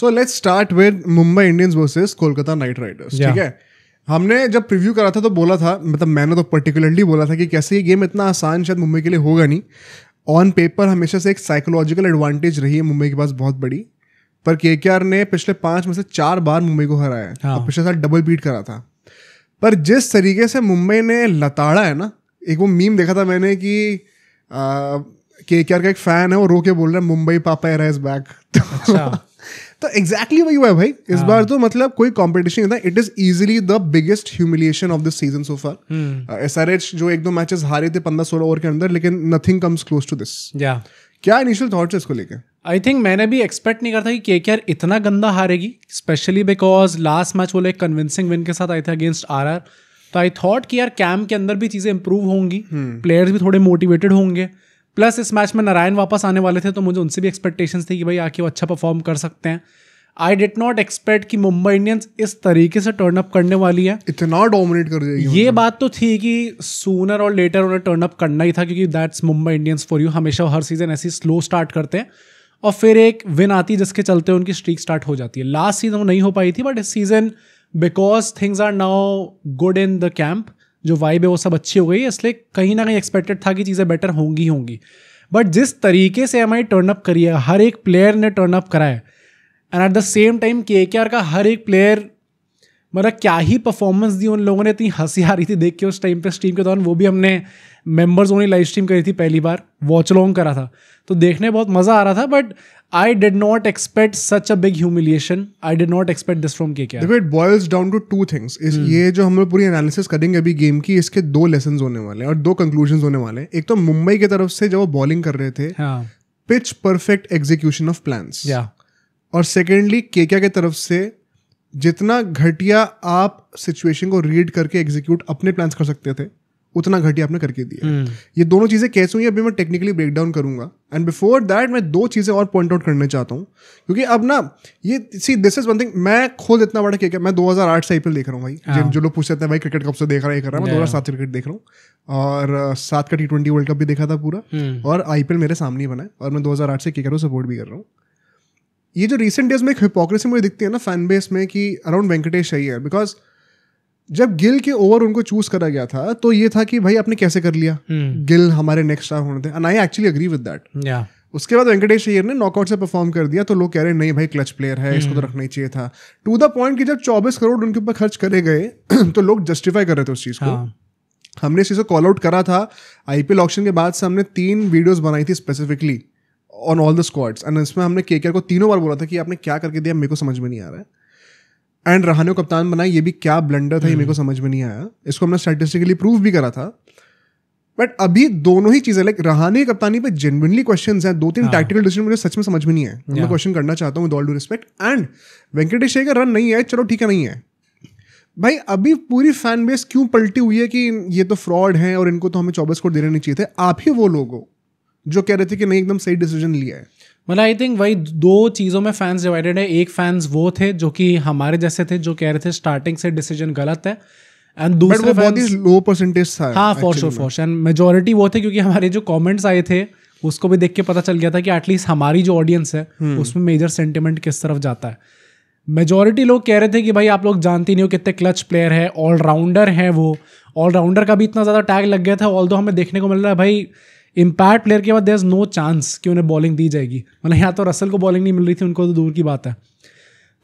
So let's start with Mumbai Indians versus Kolkata night Riders. ठीक है, हमने जब प्रीव्यू करा था तो बोला था, मतलब मैंने तो पर्टिकुलरली बोला था कि कैसे ये गेम इतना आसान शायद मुंबई के लिए होगा नहीं. ऑन पेपर हमेशा से एक साइकोलॉजिकल एडवांटेज रही है मुंबई के पास बहुत बड़ी, पर केकेआर ने पिछले 5 में से 4 बार मुंबई को हराया है. और पिछले साल डबल बीट करा था. पर जिस तरीके से मुंबई ने लताड़ा है ना, एक वो मीम देखा था मैंने कि केकेआर का एक फैन है, वो रो के बोल रहा है मुंबई पापा एरा इज बैक. तो एग्जैक्टली वही हुआ है भाई इस बार. तो मतलब कोई कंपटीशन नहीं था. It is easily the biggest humiliation of this season so far. SRH जो 1-2 मैचेस हारे थे 15-16 ओवर के अंदर, लेकिन nothing comes close to this. क्या इनिशियल थॉट्स है इसको लेके? आई थिंक मैंने भी एक्सपेक्ट नहीं करता कि केकेआर इतना गंदा हारेगी, स्पेशली बिकॉज लास्ट मैच वो एक कन्विंसिंग विन के साथ आए थे अगेंस्ट आरआर. तो आई थॉट कि यार कैंप के अंदर भी चीज़ें इंप्रूव होंगी, प्लेयर्स भी थोड़े मोटिवेटेड होंगे. प्लस इस मैच में नारायण वापस आने वाले थे, तो मुझे उनसे भी एक्सपेक्टेशंस थी कि भाई आके वो अच्छा परफॉर्म कर सकते हैं. आई डिड नॉट एक्सपेक्ट कि मुंबई इंडियंस इस तरीके से टर्न अप करने वाली है, इतना डोमिनेट कर जाएगी. ये बात तो थी कि सूनर और लेटर उन्हें टर्न अप करना ही था, क्योंकि that's Mumbai Indians for you. हमेशा हर सीजन ऐसी स्लो स्टार्ट करते हैं और फिर एक विन आती है जिसके चलते उनकी स्ट्रीक स्टार्ट हो जाती है. लास्ट सीजन वो नहीं हो पाई थी, बट इस season because things are now good in the camp, जो वाइब है वो सब अच्छी हो गई है, इसलिए कहीं ना कहीं एक्सपेक्टेड था कि चीज़ें बेटर होंगी. बट जिस तरीके से हमारी टर्न अप करी है, हर एक प्लेयर ने टर्न अप करा है, and at the same time KKR का हर एक प्लेयर, मतलब क्या ही परफॉर्मेंस दी उन लोगों ने. इतनी हंसी आ रही थी देख के उस टाइम पे स्ट्रीम के दौरान. वो भी हमने मेंबर्स ओनली लाइव स्ट्रीम करी थी, पहली बार वॉच लॉन्ग करा था, तो देखने में बहुत मज़ा आ रहा था. But I did not expect such a big humiliation. I did not expect this from KKR. देखो, it boils down to 2 things. ये जो हम लोग पूरी एनालिसिस करेंगे अभी गेम की, इसके 2 लेसन्स होने वाले हैं और 2 कंक्लूजन्स होने वाले हैं. एक तो मुंबई की तरफ से जब वो बॉलिंग कर रहे थे, pitch perfect execution of plans. और सेकेंडली केकेआर की तरफ से जितना घटिया आप सिचुएशन को रीड करके एग्जीक्यूट अपने प्लान्स कर सकते थे, उतना घटिया आपने करके दिया. ये दोनों चीज़ें कैसे हुई अभी मैं टेक्निकली ब्रेक डाउन करूंगा. एंड बिफोर दैट मैं 2 चीज़ें और पॉइंट आउट करना चाहता हूँ, क्योंकि अब ना ये see this is one thing. मैं खुद इतना बड़ा केकेआर, मैं 2008 से आईपीएल देख रहा हूँ भाई. जो लोग पूछते हैं भाई क्रिकेट कब से देख रहा है, कर रहा है, मैं 2007 से क्रिकेट देख रहा हूँ. और 7 का T20 वर्ल्ड कप भी देखा था पूरा, और आईपीएल मेरे सामने ही बना है, और मैं 2008 से केकेआर को सपोर्ट भी कर रहा हूँ. ये जो रिसेंट डेज में एक हिपोक्रेसी मुझे दिखती है ना फैन बेस में, कि अराउंड वेंकटेश सही है. बिकॉज जब गिल के ओवर उनको चूज करा गया था तो ये था कि भाई आपने कैसे कर लिया, गिल हमारे नेक्स्ट स्टार होने थे, and I actually agree with that. उसके बाद वेंकटेश अय्यर ने नॉकआउट से परफॉर्म कर दिया, तो लोग कह रहे नहीं भाई क्लच प्लेयर है, इसको तो रखना ही चाहिए था. टू द पॉइंट कि जब 24 करोड़ उनके ऊपर खर्च करे गए तो लोग जस्टिफाई कर रहे थे उस चीज़ को. हमने इस चीज़ को कॉल आउट करा था आईपीएल ऑक्शन के बाद से. हमने 3 वीडियोस बनाई थी specifically on all the squads, and इसमें हमने केकेआर को 3 बार बोला था कि आपने क्या करके दिया मेरे को समझ में नहीं आ रहा है. एंड रहाने को कप्तान बनाया, ये भी क्या ब्लंडर था, ये मेरे को समझ में नहीं आया. इसको हमने स्टैटिस्टिकली प्रूव भी करा था. बट अभी दोनों ही चीज़ें, लाइक रहाने की कप्तानी पे जेन्युइनली क्वेश्चंस हैं. 2-3 टैक्टिकल डिसीजन मुझे सच में समझ में नहीं है, मैं क्वेश्चन करना चाहता हूँ with all do respect. And Venkatesh Iyer का रन नहीं है, चलो ठीक है नहीं है भाई. अभी पूरी फैन बेस क्यों पलटी हुई है कि ये तो फ्रॉड है और इनको तो हमें 24 करोड़ देने नहीं चाहिए थे. आप ही वो लोग हो जो कह रहे थे कि नहीं एकदम सही डिसीजन लिया है. मतलब आई थिंक वही 2 चीज़ों में फैंस डिवाइडेड है. एक फैंस वो थे जो कि हमारे जैसे थे, जो कह रहे थे स्टार्टिंग से डिसीजन गलत है, एंड दूसरे बहुत ही लो परसेंटेज था. हाँ, फॉर श्योर. एंड मेजोरिटी वो थे, क्योंकि हमारे जो कमेंट्स आए थे उसको भी देख के पता चल गया था कि एटलीस्ट हमारी जो ऑडियंस है उसमें मेजर सेंटिमेंट किस तरफ जाता है. मेजोरिटी लोग कह रहे थे कि भाई आप लोग जानते नहीं हो कितने क्लच प्लेयर है, ऑलराउंडर है. वो ऑलराउंडर का भी इतना ज़्यादा टैग लग गया था. ऑल्दो हमें देखने को मिल रहा है भाई इम्पैक्ट प्लेयर के बाद देयर इज नो चांस कि उन्हें बॉलिंग दी जाएगी. मतलब यहाँ तो रसल को बॉलिंग नहीं मिल रही थी, उनको तो दूर की बात है.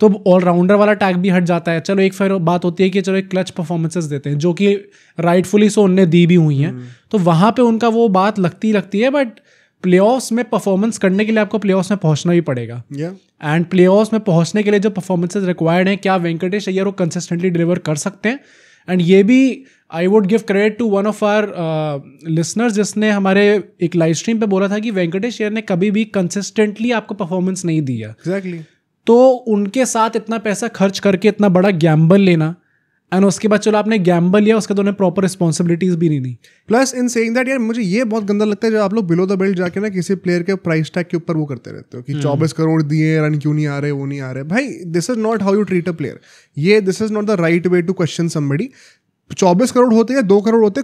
तो ऑलराउंडर वाला टैग भी हट जाता है. चलो एक फिर बात होती है कि चलो एक क्लच परफॉर्मेंसेस देते हैं, जो कि राइटफुली सो उनने दी भी हुई हैं. तो वहाँ पे उनका वो बात लगती है. बट प्लेऑफ्स में परफॉर्मेंस करने के लिए आपको प्लेऑफ्स में पहुँचना ही पड़ेगा. एंड प्लेऑफ्स में पहुँचने के लिए जो परफॉर्मेंसेज रिक्वायर्ड हैं, क्या वेंकटेश अय्यर वो कंसिस्टेंटली डिलीवर कर सकते हैं. एंड ये भी I would give credit to one of our listeners, जिसने हमारे एक लाइव स्ट्रीम पे बोला था कि वेंकटेश अय्यर ने कभी भी कंसिस्टेंटली आपको परफॉर्मेंस नहीं दिया. एग्जैक्टली. तो उनके साथ इतना पैसा खर्च करके इतना बड़ा गैम्बल लेना, एंड उसके बाद चलो आपने गैम्बल लिया, उसके तो उन्हें प्रॉपर रिस्पॉन्सिबिलिटीज भी नहीं दी. प्लस इन सेइंग दैट यार मुझे ये बहुत गंदा लगता है जब आप लोग बिलो द बेल्ट जाके ना किसी प्लेयर के प्राइस टैग के ऊपर वो करते रहते हो कि 24 करोड़ दिए, रन क्यों नहीं आ रहे, वो नहीं आ रहे. भाई this is not how you treat a player. This is not the right way to question somebody. 24 crore होते या 2 करोड़ होते,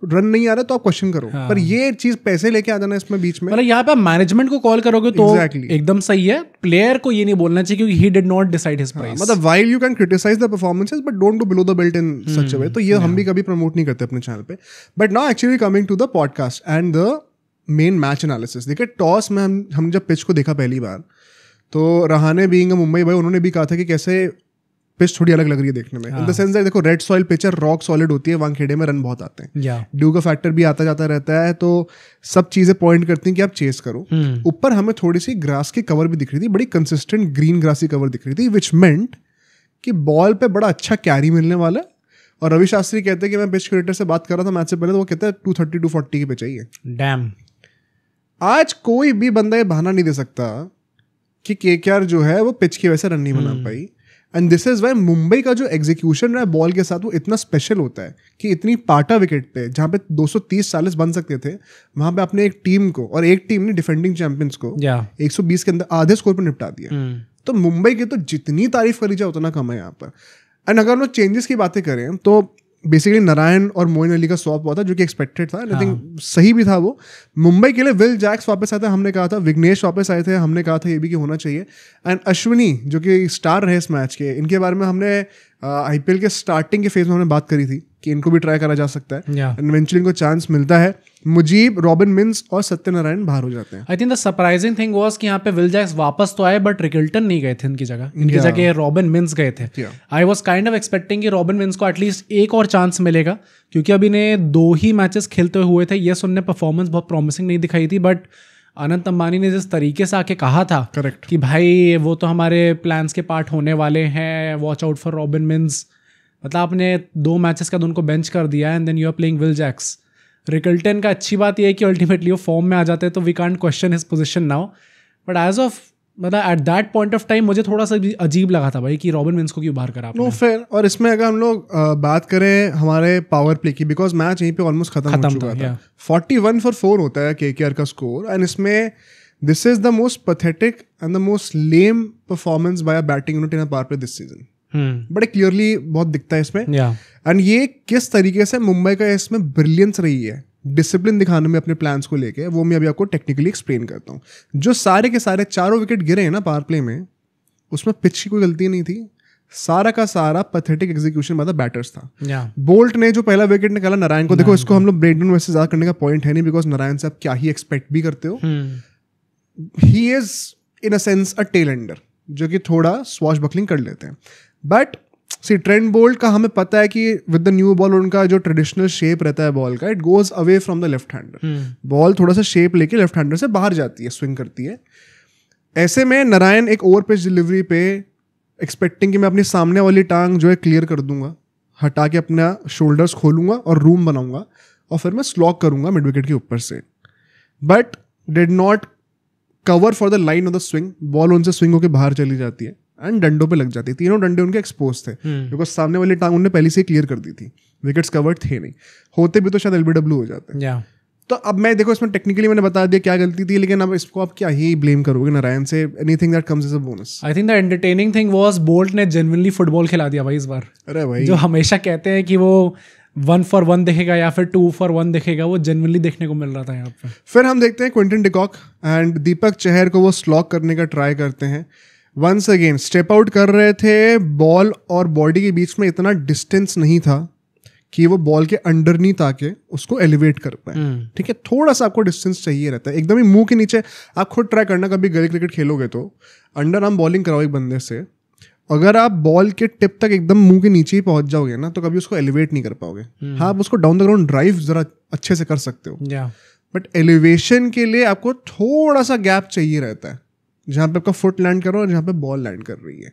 रन नहीं आ रहे तो आप क्वेश्चन करो। पर ये चीज पैसे लेके आ जाना इसमें बीच में, मतलब यहाँ पे मैनेजमेंट को कॉल करोगे तो एकदम सही है, प्लेयर को ये नहीं बोलना चाहिए क्योंकि he did not decide his price. मतलब while you can criticise the performances but don't go below the belt in such a way. तो ये हम भी कभी प्रमोट नहीं करते अपने चैनल पे। But now actually coming to the podcast and the main match analysis. देखिए टॉस में हम जब पिच को देखा पहली बार तो रहाने बीइंग अ मुंबई भाई, उन्होंने भी कहा था कि कैसे पिच थोड़ी अलग लग रही है देखने में, इन द सेंस दैट देखो रेड सॉइल पिच है, रॉक सॉलिड होती है, वानखेड़े में रन बहुत आते हैं, ड्यू का फैक्टर भी आता जाता रहता है, तो सब चीजें पॉइंट करती हैं कि आप चेस करो। ऊपर हमें थोड़ी सी ग्रास की कवर भी दिख रही थी, बड़ी कंसिस्टेंट ग्रीन ग्रास की कवर दिख रही थी, विच मेंट कि बॉल पे बड़ा अच्छा कैरी मिलने वाला है। और रवि शास्त्री कहते हैं कि मैं पिच क्रिएटर से बात कर रहा था मैच से पहले, तो वो कहता है 230-240 की पिच चाहिए। डैम, आज कोई भी बंदा ये बहाना नहीं दे सकता कि केकेआर जो है वो पिच की वजह से रन नहीं बना पाई। And this is why Mumbai का जो एग्जीक्यूशन है बॉल के साथ वो इतना स्पेशल होता है कि इतनी पाटा विकेट पे जहाँ पे 230-40 बन सकते थे, वहां पे अपने एक टीम को, और एक टीम ने डिफेंडिंग चैंपियंस को 120 के अंदर आधे स्कोर पर निपटा दिया। तो मुंबई की तो जितनी तारीफ करी जाए उतना कम है यहाँ पर। एंड अगर हम लोग चेंजेस की बातें करें तो बेसिकली नारायण और मोइन अली का स्वैप हुआ था जो कि एक्सपेक्टेड था, आई थिंक सही भी था वो। मुंबई के लिए विल जैक्स वापस आए थे, हमने कहा था, विघ्नेश वापस आए थे, हमने कहा था ये भी कि होना चाहिए। एंड अश्विनी जो कि स्टार रहे इस मैच के, इनके बारे में हमने आईपीएल के स्टार्टिंग के फेज में हमने बात करी थी कि इनको भी ट्राई करा जा सकता है, एंड इवेंचुअली इनको चांस मिलता है। मुजीब, रॉबिन मिन्स और सत्यनारायण बाहर हो जाते हैं। आई think the surprising thing was कि यहाँ पे विल जैक्स वापस तो आए बट रिकल्टन नहीं गए थे इनकी जगह रॉबिन मिन्स गए थे। I was kind of expecting कि रॉबिन मिन्स को एटलीस्ट एक और चांस मिलेगा क्योंकि अभी ने 2 ही मैचेस खेलते हुए थे। यस, उनने परफॉर्मेंस बहुत प्रॉमिसिंग नहीं दिखाई थी, बट अनंत अंबानी ने जिस तरीके से आके कहा था कि भाई वो तो हमारे प्लान्स के पार्ट होने वाले हैं, watch out for Robin Minz, मतलब आपने 2 मैचेस का उनको बेंच कर दिया and then you are playing Will Jacks. Rickelton का अच्छी बात यह है कि अल्टीमेटली वो फॉर्म में आ जाते हैं तो we can't question his position now, but as of मतलब at that point of time मुझे थोड़ा सा अजीब लगा था भाई कि रॉबिन मिन्स को क्यों बाहर करा आपने। No fair. और इसमें अगर हम लोग बात करें हमारे पावर प्ले की, बिकॉज मैच यहीं पे ऑलमोस्ट खत्म हो चुका था, 41 for 4 होता है केकेआर का स्कोर, एंड इसमें this is the most pathetic and the most lame performance by a batting unit in a power play this season. बड़े क्लियरली बहुत दिखता है इसमें। एंड ये किस तरीके से मुंबई का इसमें ब्रिलियंस रही है डिसिप्लिन दिखाने में अपने प्लान्स को लेके, वो मैं अभी आपको टेक्निकली एक्सप्लेन करता हूँ। जो सारे के सारे 4 विकेट गिरे हैं ना पावर प्ले में, उसमें पिच की कोई गलती नहीं थी, सारा का सारा pathetic execution by the batters था। बोल्ट ने जो पहला विकेट निकाला नारायण को, देखो इसको हम लोग ब्रेकडाउन वैसे ज्यादा करने का पॉइंट है नहीं, बिकॉज नारायण से आप क्या ही एक्सपेक्ट भी करते हो। He is in a sense a tail ender जो कि थोड़ा स्वॉश बकलिंग कर लेते हैं, बट सी ट्रेंट बोल्ट का हमें पता है कि विद द न्यू बॉल उनका जो ट्रेडिशनल शेप रहता है बॉल का, it goes away from the left hander. Ball थोड़ा सा शेप लेके लेफ्ट हैंडर से बाहर जाती है, स्विंग करती है। ऐसे में नारायण एक ओवर पिच डिलीवरी पे एक्सपेक्टिंग कि मैं अपनी सामने वाली टांग जो है क्लियर कर दूंगा, हटा के अपना शोल्डर्स खोलूंगा और रूम बनाऊंगा और फिर मैं स्लॉक करूंगा मिड विकेट के ऊपर से, but did not cover for the line of the swing. Ball उनसे स्विंग होकर बाहर चली जाती है एंड डंडों पे लग जाती है। तीनों डंडे उनके एक्सपोज थे बिकॉज सामने वाली टांग उन्होंने पहले से क्लियर कर दी थी, विकेट्स कवर्ड थे नहीं, होते भी तो शायद एलबीडब्ल्यू हो जाते। तो अब मैं देखो इसमें टेक्निकली मैंने बता दिया क्या गलती थी, लेकिन अब इसको आप क्या ही ब्लेम करोगे नारायण से, anything that comes as a bonus. I think the entertaining thing was Boult ने जेन्युइनली फुटबॉल खिला दिया भाई इस बार। अरे भाई, जो हमेशा कहते हैं कि वो 1 for 1 दिखेगा या फिर 2 for 1 दिखेगा, वो जेन्युइनली देखने को मिल रहा था यहाँ पे। फिर हम देखते हैं Quinton de Kock and Deepak Chahar को वो स्लॉक करने का ट्राई करते हैं। वंस अगेन स्टेप आउट कर रहे थे, बॉल और बॉडी के बीच में इतना डिस्टेंस नहीं था कि वो बॉल के अंडरनीथ आके उसको एलिवेट कर पाए। ठीक है, थोड़ा सा आपको डिस्टेंस चाहिए रहता है, एकदम ही मुंह के नीचे। आप खुद ट्राई करना, कभी गली क्रिकेट खेलोगे तो अंडर आर्म बॉलिंग कराओ एक बंदे से, अगर आप बॉल के टिप तक एकदम मुंह के नीचे ही पहुंच जाओगे ना तो कभी उसको एलिवेट नहीं कर पाओगे। हाँ, आप उसको डाउन द ग्राउंड ड्राइव जरा अच्छे से कर सकते हो, बट एलिवेशन के लिए आपको थोड़ा सा गैप चाहिए रहता है, जहाँ पे आपका फुट लैंड कर रहा है और जहाँ पे बॉल लैंड कर रही है,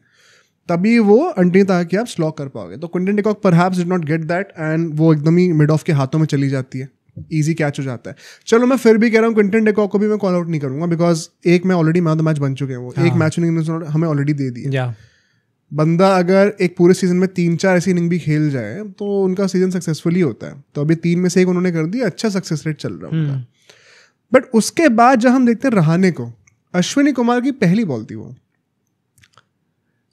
तभी वो अंडरनीथ आके आप स्लॉक कर पाओगे। तो Quinton de Kock perhaps did not get that and वो एकदम ही मिड ऑफ के हाथों में चली जाती है, इजी कैच हो जाता है। चलो मैं फिर भी कह रहा हूँ क्विंटन डिकॉक को भी मैं कॉल आउट नहीं करूंगा, बिकॉज एक मैं already man of the match बन चुके हैं, वो एक मैच हमें ऑलरेडी दे दी। बंदा अगर एक पूरे सीजन में 3-4 ऐसी इनिंग भी खेल जाए तो उनका सीजन सक्सेसफुली होता है। तो अभी 3 में से 1 उन्होंने कर दिया, अच्छा सक्सेस रेट चल रहा उनका। बट उसके बाद जब हम देखते हैं रहाणे को, अश्विनी कुमार की पहली बॉल थी वो,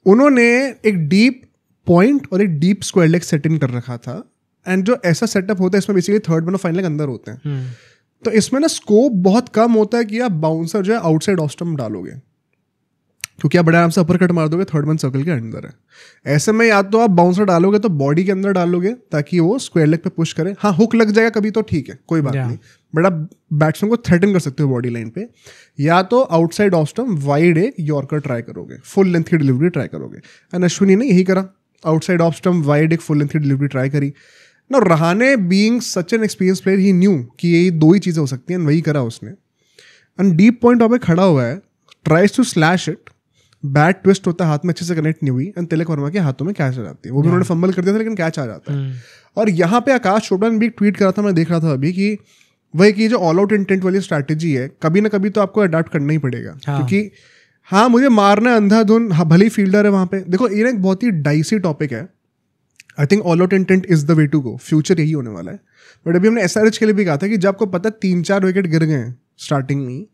उन्होंने एक डीप पॉइंट और एक डीप स्क्वायर लेग सेट इन कर रखा था एंड जो ऐसा सेटअप होता है इसमें बेसिकली थर्ड मैन और फाइनल के अंदर होते हैं, तो इसमें ना स्कोप बहुत कम होता है कि आप बाउंसर जो है आउटसाइड ऑफ स्टंप डालोगे, क्योंकि आप बड़े आराम से अपर कट मार दोगे, थर्ड मैन सर्कल के अंदर है। ऐसे में या तो आप बाउंसर डालोगे तो बॉडी के अंदर डालोगे ताकि वो स्क्वायर लेग पे पुश करे, हाँ हुक लग जाएगा कभी तो ठीक है, कोई बात नहीं, बट आप बैट्समैन को थ्रेटन कर सकते हो बॉडी लाइन पे, या तो आउटसाइड ऑफ स्टंप वाइड एक यॉर्कर ट्राई करोगे, फुल लेंथ की डिलीवरी ट्राई करोगे। एंड अश्विनी ने यही करा, आउटसाइड ऑफ स्टंप वाइड एक फुल लेंथ की डिलीवरी ट्राई करी ना। Rahane being such an experience player he new कि ये दो ही चीज़ें हो सकती हैं, वही करा उसने। एंड डीप पॉइंट पे खड़ा हुआ है, tries to slash it, bat twist होता है, हाथ में अच्छे से कनेक्ट नहीं हुई, एंड तिलक वर्मा के हाथों में कैच आ जाती है। वो भी उन्होंने फंबल कर दिया था लेकिन कैच आ जाता है। और यहाँ पे आकाश चोपड़ा ने भी एक ट्वीट करा था, मैं देख रहा था अभी, कि वही कि जो ऑल आउट इंटेंट वाली स्ट्रैटेजी है कभी ना कभी तो आपको अडॉप्ट करना ही पड़ेगा, क्योंकि हाँ मुझे मारना है अंधाधुन, हाँ भले ही फील्डर है वहाँ पे। देखो ये एक बहुत ही डाइसी टॉपिक है, I think all out intent is the way to go, future यही होने वाला है। बट अभी हमने SRH के लिए भी कहा था कि जब आपको पता 3-4 विकेट गिर गए हैं स्टार्टिंग में,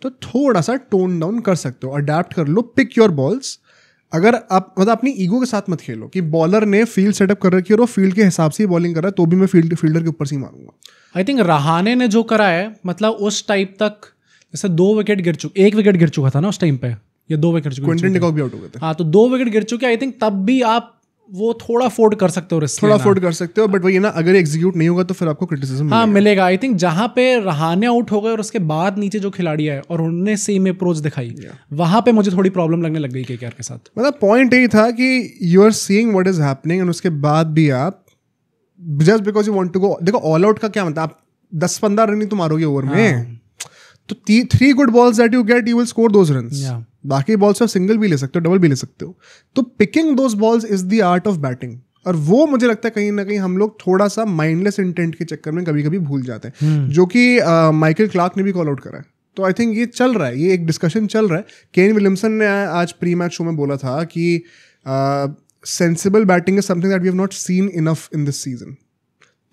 तो थोड़ा सा टोन डाउन कर सकते हो, अडैप्ट कर लो, पिक योर बॉल्स। अगर आप मतलब अपनी ईगो के साथ मत खेलो कि बॉलर ने फील्ड सेटअप कर रखी है और वो फील्ड के हिसाब से ही बॉलिंग कर रहा है तो भी मैं फील्डर के ऊपर से ही मारूंगा। आई थिंक रहाने ने जो करा है, मतलब उस टाइप तक जैसे 2 विकेट गिर चुके, 1 विकेट गिर चुका था ना उस टाइम पे, या 2 विकेट क्विंटन डिकॉक भी आउट हो गए थे। हाँ, तो 2 विकेट गिर चुके। आई थिंक तब भी आप वो थोड़ा अफोर्ड कर सकते हो, थोड़ा अफोर्ड कर सकते हो, बट वही ना, अगर एग्जीक्यूट नहीं होगा तो फिर आपको क्रिटिसिज्म हाँ मिलेगा। आई थिंक जहाँ पे रहाने आउट हो गए और उसके बाद नीचे जो खिलाड़ी आए और उन्होंने सेम अप्रोच दिखाई, वहां पे मुझे थोड़ी प्रॉब्लम लगने लग गई केकेआर के साथ। मतलब पॉइंट यही था कि you are seeing what is happening, and उसके बाद भी आप just because you want to go, देखो ऑल आउट का क्या मतलब, आप 10-15 रन ही तो मारोगे ओवर में, तो 3 good balls that you get you will score those runs. बाकी बॉल्स आप सिंगल भी ले सकते हो, डबल भी ले सकते हो, तो picking those balls is the art of batting. और वो मुझे लगता है कहीं ना कहीं हम लोग थोड़ा सा माइंडलेस इंटेंट के चक्कर में कभी कभी भूल जाते हैं, जो कि माइकल क्लार्क ने भी कॉल आउट करा है। तो आई थिंक ये चल रहा है, ये एक डिस्कशन चल रहा है। केन विलियमसन ने आज प्री मैच शो में बोला था कि sensible batting is something that we have not seen enough in this season.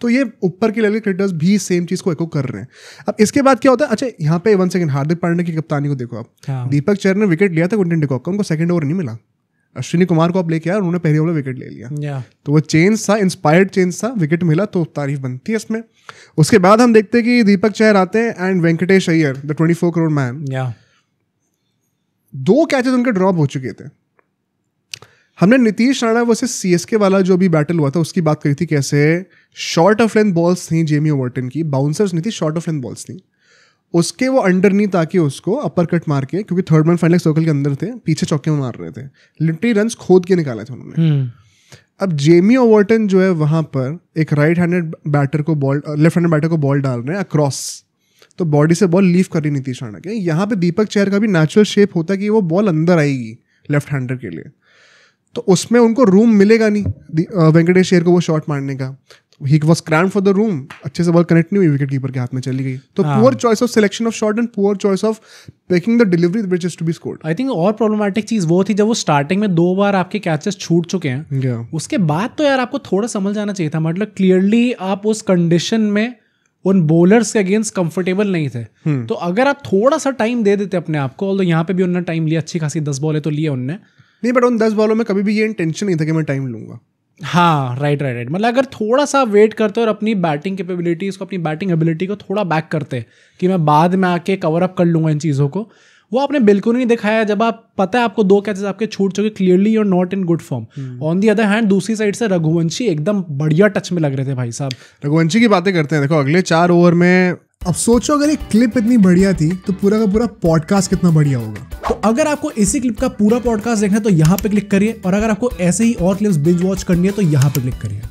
तो ये ऊपर के लेवल के क्रिकेटर्स भी सेम चीज को एको कर रहे हैं। अब इसके बाद क्या होता है, अच्छा यहाँ पे 1 सेकंड, हार्दिक पांड्या की कप्तानी को देखो आप। दीपक चहर ने विकेट लिया था क्विंटन डिकॉक का, उनको सेकंड ओवर नहीं मिला। अश्विनी कुमार को आप लेके आए, उन्होंने पहले ओवर विकेट ले लिया। तो वो चेंज था, इंस्पायर्ड चेंज था, विकेट मिला तो तारीफ बनती है इसमें। उसके बाद हम देखते हैं कि दीपक चहर आते हैं and Venkatesh Iyer, the 24 crore man, 2 catches उनके ड्रॉप हो चुके थे। हमने नीतीश राणा वर्सेस CSK वाला जो भी बैटल हुआ था उसकी बात करी थी, कैसे शॉर्ट ऑफ लेंथ बॉल्स थी जेमी ओवर्टन की, बाउंसर्स नहीं थी, शॉर्ट ऑफ लेंथ बॉल्स थी उसके, वो अंडरनीथ आके उसको अपर कट मार के, क्योंकि थर्ड मैन फाइनल सर्कल के अंदर थे, पीछे चौके में मार रहे थे, लिटरली रन्स खोद के निकाले थे उन्होंने। अब जेमी ओवर्टन जो है वहां पर एक राइट हैंडेड बैटर को बॉल, लेफ्ट हैंडेड बैटर को बॉल डाल रहे हैं अक्रॉस, तो बॉडी से बॉल लीव कर रही नीतीश राणा के। यहाँ पे दीपक चहर का भी नेचुरल शेप होता है कि वो बॉल अंदर आएगी लेफ्ट हैंडर के लिए, तो उसमें उनको रूम मिलेगा नहीं वेंकटेश अय्यर को वो शॉट मारने का। He was crammed for the room, अच्छे से बॉल कनेक्ट नहीं हुई, विकेट कीपर के हाथ में चली गई। तो poor choice of selection of shot and poor choice of picking the delivery which is to be scored. I think और प्रॉब्लमैटिक चीज वो थी जब वो स्टार्टिंग में 2 बार आपके कैचेस छूट चुके हैं, उसके बाद तो यार आपको थोड़ा समझ जाना चाहिए था, मतलब क्लियरली आप उस कंडीशन में उन बॉलर्स के अगेंस्ट कंफर्टेबल नहीं थे। तो अगर आप थोड़ा सा टाइम दे देते अपने आप को, यहाँ पे भी उन्होंने टाइम लिया, अच्छी खासी 10 बॉलें तो लिए उनने नहीं, बट उन 10 बॉलों में कभी भी ये इंटेंशन नहीं था कि मैं टाइम लूंगा। हाँ राइट, मतलब अगर थोड़ा सा वेट करते और अपनी बैटिंग कैपेबिलिटीज को, अपनी बैटिंग एबिलिटी को थोड़ा बैक करते कि मैं बाद में आके कवर अप कर लूंगा इन चीज़ों को, वो आपने बिल्कुल नहीं दिखाया। जब आप पता है आपको 2 कैचेस आपके छूट चुके, clearly you are not in good form. On the other hand दूसरी साइड से रघुवंशी एकदम बढ़िया टच में लग रहे थे भाई साहब। रघुवंशी की बातें करते हैं, देखो अगले 4 ओवर में, अब सोचो अगर ये क्लिप इतनी बढ़िया थी तो पूरा का पूरा पॉडकास्ट कितना बढ़िया होगा। तो अगर आपको इसी क्लिप का पूरा पॉडकास्ट देखना है तो यहाँ पे क्लिक करिए, और अगर आपको ऐसे ही और क्लिप्स बिंज वॉच करनी है तो यहाँ पे क्लिक करिए।